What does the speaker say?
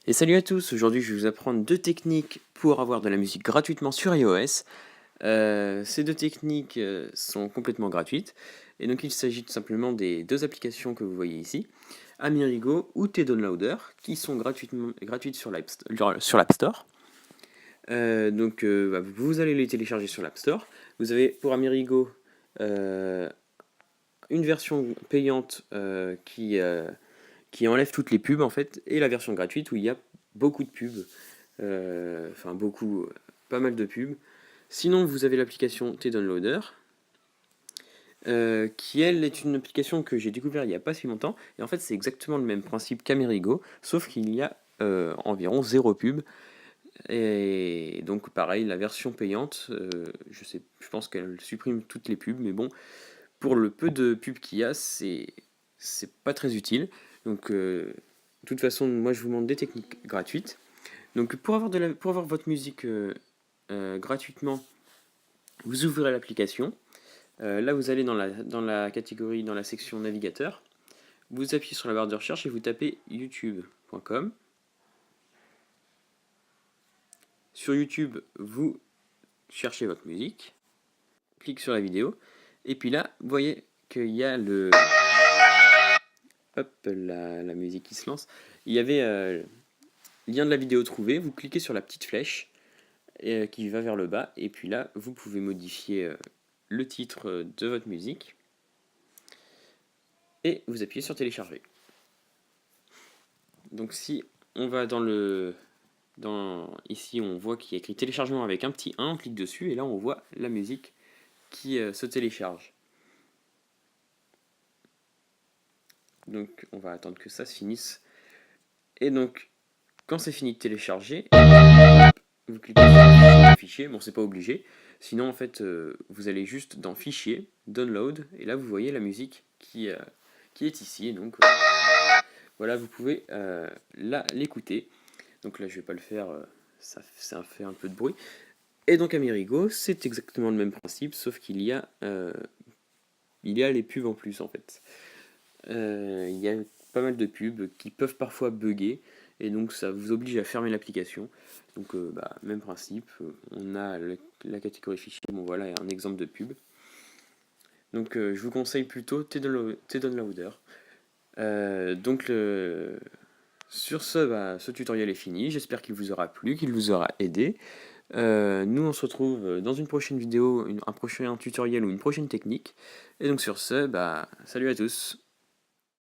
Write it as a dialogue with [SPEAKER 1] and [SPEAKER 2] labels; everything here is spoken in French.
[SPEAKER 1] Et salut à tous, aujourd'hui je vais vous apprendre deux techniques pour avoir de la musique gratuitement sur iOS. Ces deux techniques sont complètement gratuites, et donc il s'agit tout simplement des deux applications que vous voyez ici, Amirigo ou T-Downloader, qui sont gratuites sur l'App Store. Vous allez les télécharger sur l'App Store. Vous avez pour Amirigo une version payante qui enlève toutes les pubs en fait, et la version gratuite où il y a beaucoup de pubs, pas mal de pubs. Sinon, vous avez l'application T-Downloader, qui elle est une application que j'ai découvert il n'y a pas si longtemps, et en fait c'est exactement le même principe qu'Amerigo, sauf qu'il y a environ zéro pub, et donc pareil, la version payante, je pense qu'elle supprime toutes les pubs, mais bon, pour le peu de pubs qu'il y a, c'est pas très utile. Donc, de toute façon, moi je vous montre des techniques gratuites. Donc, pour avoir votre musique gratuitement, vous ouvrez l'application. Là, vous allez dans la catégorie, dans la section navigateur. Vous appuyez sur la barre de recherche et vous tapez youtube.com. Sur YouTube, vous cherchez votre musique. Clique sur la vidéo. Et puis là, vous voyez qu'il y a la musique qui se lance. Il y avait lien de la vidéo trouvé, vous cliquez sur la petite flèche qui va vers le bas, et puis là, vous pouvez modifier le titre de votre musique, et vous appuyez sur télécharger. Donc si on va ici on voit qu'il y a écrit téléchargement avec un petit 1, on clique dessus, et là on voit la musique qui se télécharge. Donc on va attendre que ça se finisse. Et donc, quand c'est fini de télécharger, vous cliquez sur le fichier, bon c'est pas obligé, sinon en fait vous allez juste dans fichier, download, et là vous voyez la musique qui est ici, et donc voilà, vous pouvez l'écouter. Donc là je vais pas le faire, ça fait un peu de bruit. Et donc Amirigo, c'est exactement le même principe, sauf qu'il y a les pubs en plus en fait. Il y a pas mal de pubs qui peuvent parfois bugger, et donc ça vous oblige à fermer l'application. Donc même principe, on a la catégorie fichier, bon voilà un exemple de pub. Donc je vous conseille plutôt T-Downloader. Sur ce, ce tutoriel est fini, j'espère qu'il vous aura plu, qu'il vous aura aidé. Nous on se retrouve dans une prochaine vidéo, un prochain tutoriel ou une prochaine technique. Et donc sur ce, salut à tous.